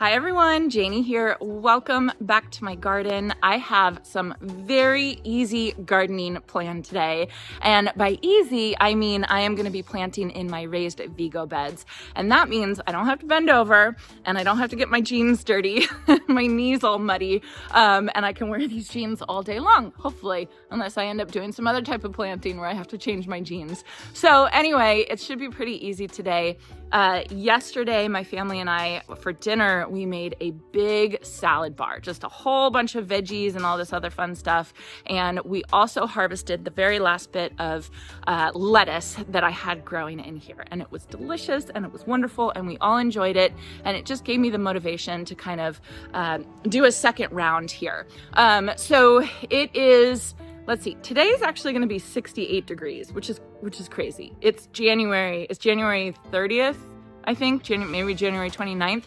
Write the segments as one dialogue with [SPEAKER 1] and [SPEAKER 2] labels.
[SPEAKER 1] Hi everyone, Janie here. Welcome back to my garden. I have some very easy gardening planned today. And by easy, I mean I am going to be planting in my raised Vego beds. And that means I don't have to bend over and I don't have to get my jeans dirty, my knees all muddy, and I can wear these jeans all day long, hopefully, unless I end up doing some other type of planting where I have to change my jeans. So anyway, it should be pretty easy today. Yesterday, my family and I, for dinner, we made a big salad bar, just a whole bunch of veggies and all this other fun stuff. And we also harvested the very last bit of lettuce that I had growing in here. And it was delicious and it was wonderful and we all enjoyed it. And it just gave me the motivation to kind of do a second round here. So it is, let's see, today is actually going to be 68 degrees, which is crazy. It's January 30th, I think, maybe January 29th.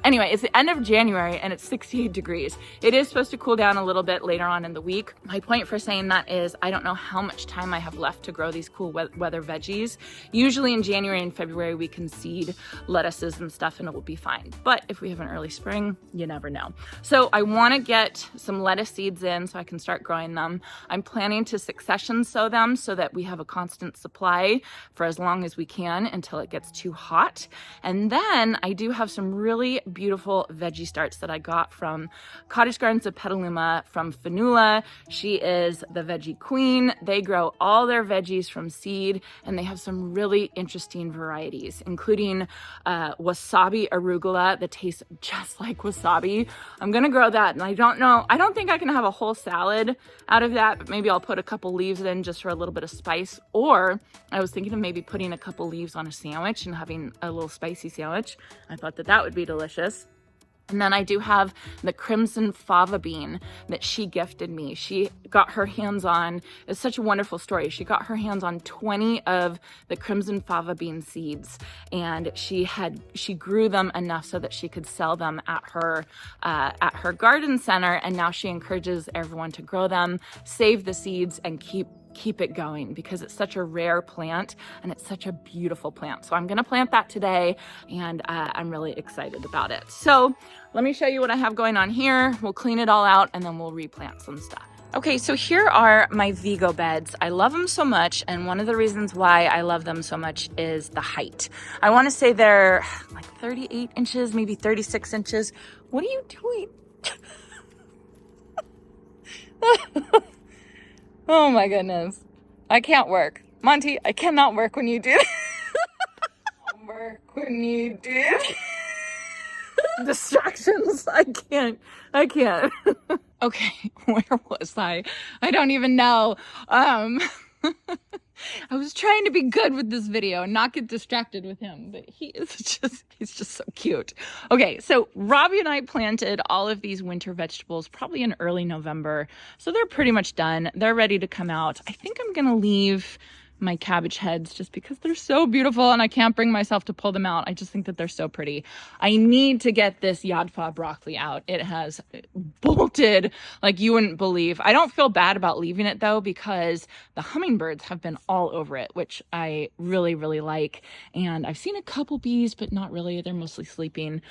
[SPEAKER 1] Anyway, it's the end of January and it's 68 degrees. It is supposed to cool down a little bit later on in the week. My point for saying that is I don't know how much time I have left to grow these cool weather veggies. Usually in January and February, we can seed lettuces and stuff and it will be fine. But if we have an early spring, you never know. So I want to get some lettuce seeds in so I can start growing them. I'm planning to succession sow them so that we have a constant supply for as long as we can until it gets too hot. And then I do have some really beautiful veggie starts that I got from Cottage Gardens of Petaluma from Fanula. She is the veggie queen. They grow all their veggies from seed and they have some really interesting varieties, including wasabi arugula that tastes just like wasabi. I'm gonna grow that and I don't think I can have a whole salad out of that, but maybe I'll put a couple leaves in just for a little bit of spice. Or I was thinking of maybe putting a couple leaves on a sandwich and having a little spicy sandwich. I thought that would be delicious. And then I do have the crimson fava bean that she gifted me. She got her hands on, it's such a wonderful story. She got her hands on 20 of the crimson fava bean seeds and she grew them enough so that she could sell them at her garden center. And now she encourages everyone to grow them, save the seeds and keep it going because it's such a rare plant and it's such a beautiful plant. So I'm going to plant that today and I'm really excited about it. So let me show you what I have going on here. We'll clean it all out and then we'll replant some stuff. Okay, so here are my Vego beds. I love them so much, and one of the reasons why I love them so much is the height. I want to say they're like 38 inches, maybe 36 inches. What are you doing? Oh my goodness. I can't work. Monty, I cannot work when you do. Work when you do. Distractions. I can't. Okay, where was I? I don't even know. I was trying to be good with this video and not get distracted with him, but he's just so cute. Okay, so Robbie and I planted all of these winter vegetables probably in early November. So they're pretty much done. They're ready to come out. I think I'm gonna leave my cabbage heads just because they're so beautiful and I can't bring myself to pull them out. I just think that they're so pretty. I need to get this Yadfa broccoli out. It has bolted like you wouldn't believe. I don't feel bad about leaving it though because the hummingbirds have been all over it, which I really, really like. And I've seen a couple bees, but not really. They're mostly sleeping.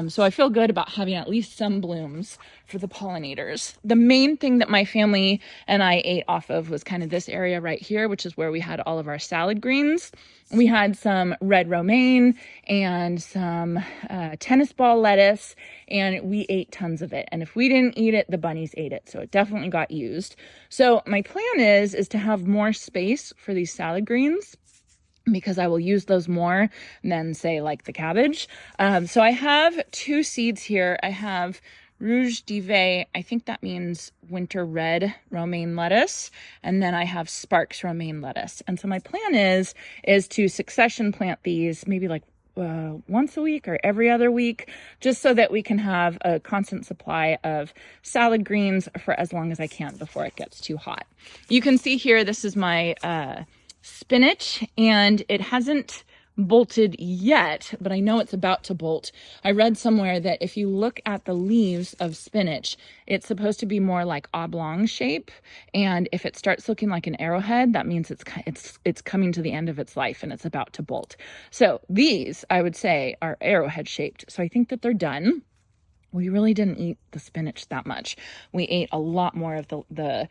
[SPEAKER 1] So I feel good about having at least some blooms for the pollinators. The main thing that my family and I ate off of was kind of this area right here, which is where we had all of our salad greens. We had some red romaine and some tennis ball lettuce, and we ate tons of it. And if we didn't eat it, the bunnies ate it. So it definitely got used. So my plan is to have more space for these salad greens because I will use those more than say like the cabbage. So I have two seeds here. I have Rouge d'Ivet, I think that means winter red romaine lettuce. And then I have Sparks romaine lettuce. And so my plan is to succession plant these maybe like once a week or every other week, just so that we can have a constant supply of salad greens for as long as I can before it gets too hot. You can see here, this is my spinach and it hasn't bolted yet, but I know it's about to bolt. I read somewhere that if you look at the leaves of spinach, it's supposed to be more like oblong shape, and if it starts looking like an arrowhead, that means it's coming to the end of its life and it's about to bolt. So these, I would say, are arrowhead shaped. So I think that they're done. we really didn't eat the spinach that much. We ate a lot more of the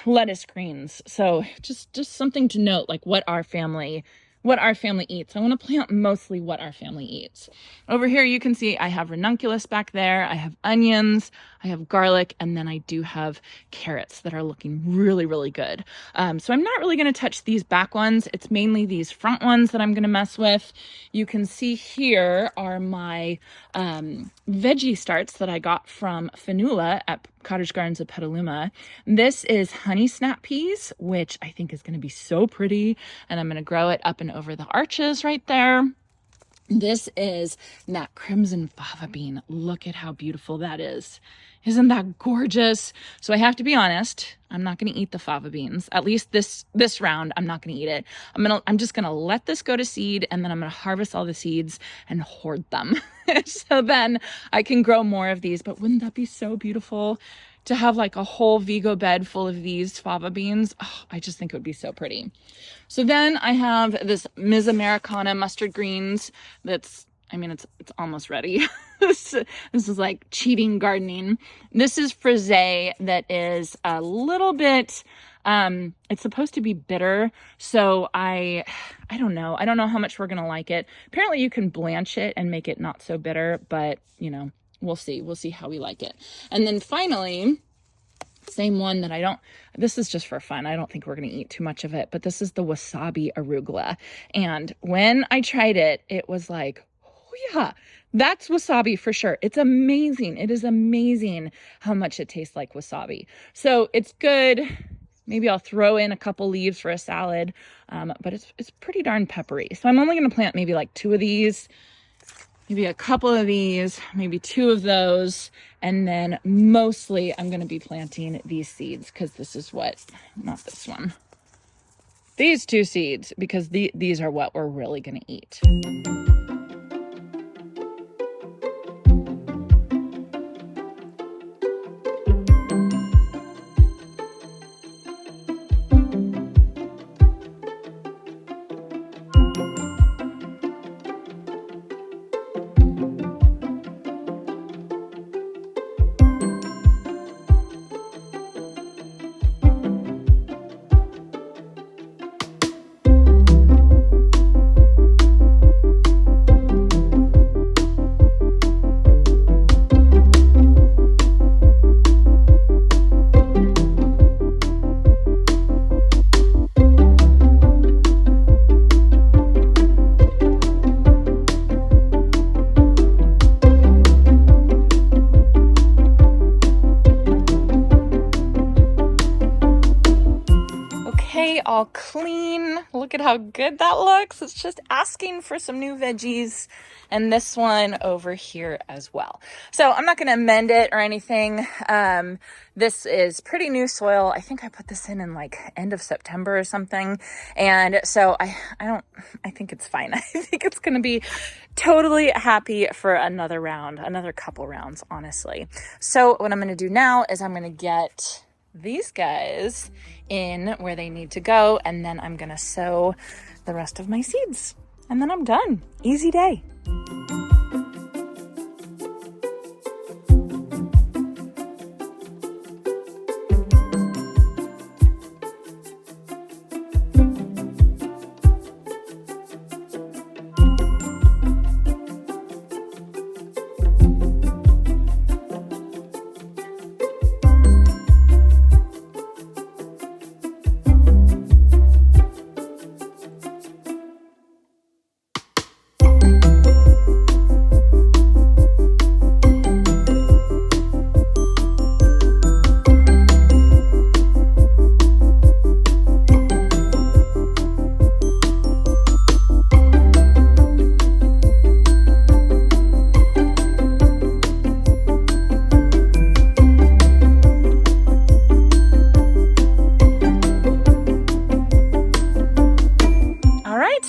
[SPEAKER 1] lettuce greens. So just something to note, like what our family eats. I want to plant mostly what our family eats. Over here, you can see I have ranunculus back there. I have onions, I have garlic, and then I do have carrots that are looking really, really good. So I'm not really going to touch these back ones. It's mainly these front ones that I'm going to mess with. You can see here are my veggie starts that I got from Fanula at Cottage Gardens of Petaluma. This is honey snap peas, which I think is going to be so pretty, and I'm going to grow it up and over the arches right there. This is that crimson fava bean. Look at how beautiful that is. Isn't that gorgeous? So I have to be honest, I'm not going to eat the fava beans. At least this round, I'm not going to eat it. I'm just going to let this go to seed, and then I'm going to harvest all the seeds and hoard them. So then I can grow more of these. But wouldn't that be so beautiful to have like a whole Vego bed full of these fava beans? Oh, I just think it would be so pretty. So then I have this Ms. Americana mustard greens that's, it's almost ready. This is like cheating gardening. This is frisee that is a little bit, it's supposed to be bitter. So I don't know. I don't know how much we're going to like it. Apparently you can blanch it and make it not so bitter, but we'll see. We'll see how we like it. And then finally, same one that this is just for fun. I don't think we're going to eat too much of it, but this is the wasabi arugula. And when I tried it, it was like, oh yeah, that's wasabi for sure. It's amazing. It is amazing how much it tastes like wasabi. So it's good. Maybe I'll throw in a couple leaves for a salad, but it's pretty darn peppery. So I'm only going to plant maybe like 2 of these, maybe a couple of these, maybe 2 of those. And then mostly I'm going to be planting these seeds because this is not this one. These 2 seeds, because these are what we're really going to eat. All clean. Look at how good that looks. It's just asking for some new veggies, and this one over here as well. So I'm not going to amend it or anything. This is pretty new soil. I think I put this in like end of September or something, and so I think it's fine. I think it's going to be totally happy for another couple rounds, honestly. So what I'm going to do now is I'm going to get these guys in where they need to go, and then I'm gonna sow the rest of my seeds, and then I'm done. Easy day.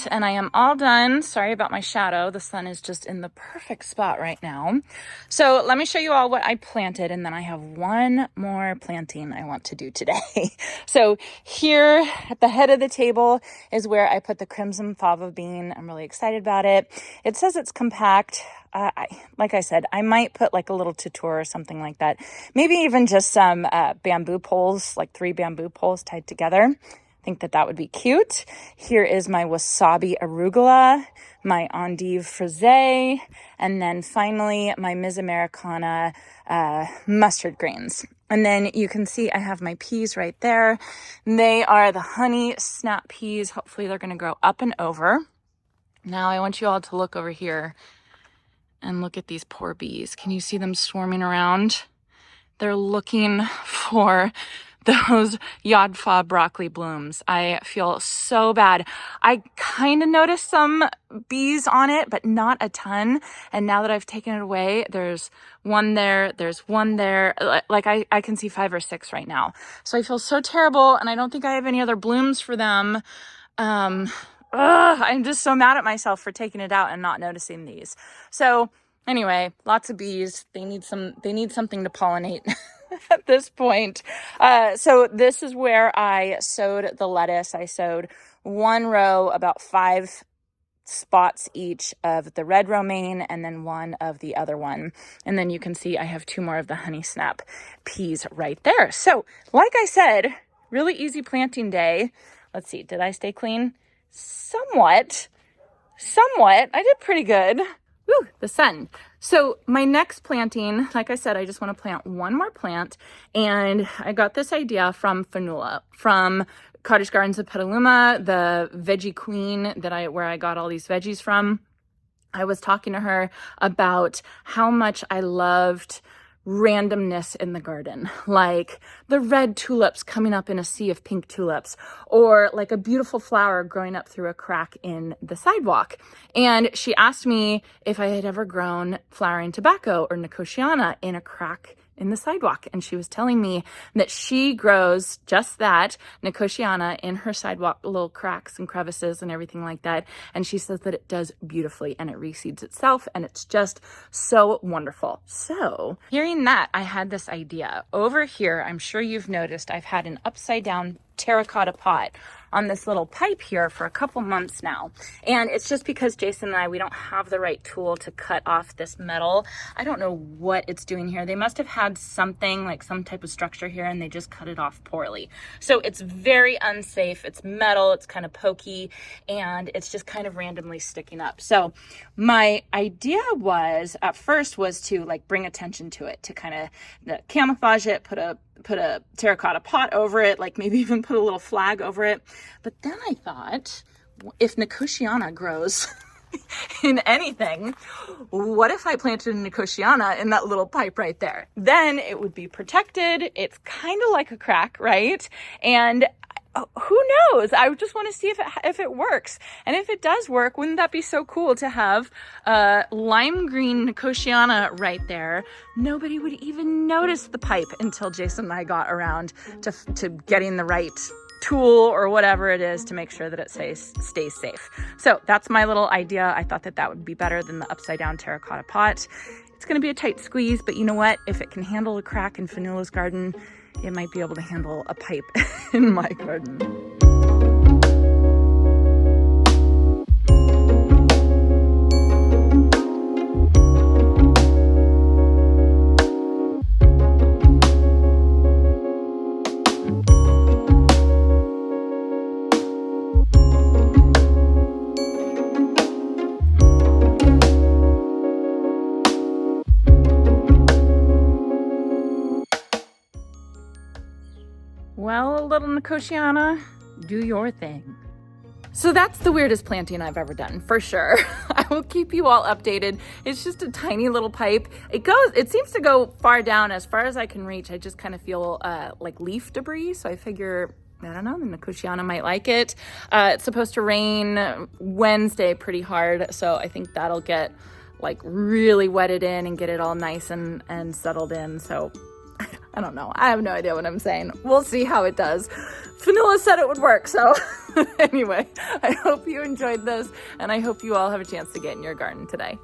[SPEAKER 1] right, and I am all done. Sorry about my shadow. The sun is just in the perfect spot right now. So let me show you all what I planted, and then I have one more planting I want to do today. So here at the head of the table is where I put the crimson fava bean. I'm really excited about it. It says it's compact. Like I said, I might put like a little tutor or something like that. Maybe even just some bamboo poles, like 3 bamboo poles tied together. I think that would be cute. Here is my wasabi arugula, my endive frisee, and then finally my Ms. Americana mustard greens. And then you can see I have my peas right there. They are the honey snap peas. Hopefully they're going to grow up and over. Now I want you all to look over here and look at these poor bees. Can you see them swarming around? They're looking for those Yodfa broccoli blooms. I feel so bad. I kind of noticed some bees on it, but not a ton. And now that I've taken it away, there's one there, there's one there. Like I can see 5 or 6 right now. So I feel so terrible, and I don't think I have any other blooms for them. I'm just so mad at myself for taking it out and not noticing these. So anyway, lots of bees. They need something to pollinate at this point. So this is where I sowed the lettuce. I sowed 1 row, about 5 spots each of the red romaine, and then 1 of the other one. And then you can see I have 2 more of the honey snap peas right there. So like I said, really easy planting day. Let's see, did I stay clean? Somewhat. I did pretty good. Woo, the sun. So my next planting, like I said, I just want to plant 1 more plant. And I got this idea from Fanula, from Cottage Gardens of Petaluma, the veggie queen where I got all these veggies from. I was talking to her about how much I loved randomness in the garden, like the red tulips coming up in a sea of pink tulips, or like a beautiful flower growing up through a crack in the sidewalk. And she asked me if I had ever grown flowering tobacco or Nicotiana in a crack in the sidewalk. And she was telling me that she grows just that, Nicotiana, in her sidewalk, little cracks and crevices and everything like that. And she says that it does beautifully and it reseeds itself, and it's just so wonderful. So hearing that, I had this idea. Over here, I'm sure you've noticed I've had an upside down terracotta pot on this little pipe here for a couple months now. And it's just because Jason and we don't have the right tool to cut off this metal. I don't know what it's doing here. They must have had something, like some type of structure here, and they just cut it off poorly. So it's very unsafe. It's metal, it's kind of pokey, and it's just kind of randomly sticking up. So my idea was, at first, was to like bring attention to it, to kind of camouflage it, put a terracotta pot over it, like maybe even put a little flag over it. But then I thought, if Nicotiana grows in anything, what if I planted a Nicotiana in that little pipe right there? Then it would be protected. It's kind of like a crack, right? And who knows? I just want to see if it works. And if it does work, wouldn't that be so cool to have lime green Nicotiana right there? Nobody would even notice the pipe until Jason and I got around to getting the right tool or whatever it is to make sure that it stays safe. So that's my little idea. I thought that would be better than the upside down terracotta pot. It's going to be a tight squeeze, but you know what? If it can handle a crack in Fanula's garden, it might be able to handle a pipe in my garden. Well, little Nicotiana, do your thing. So that's the weirdest planting I've ever done, for sure. I will keep you all updated. It's just a tiny little pipe. It seems to go far down, as far as I can reach. I just kind of feel like leaf debris. So I figure, I don't know, the Nicotiana might like it. It's supposed to rain Wednesday pretty hard. So I think that'll get like really wetted in and get it all nice and settled in. So I don't know. I have no idea what I'm saying. We'll see how it does. Fanula said it would work, so anyway, I hope you enjoyed this, and I hope you all have a chance to get in your garden today.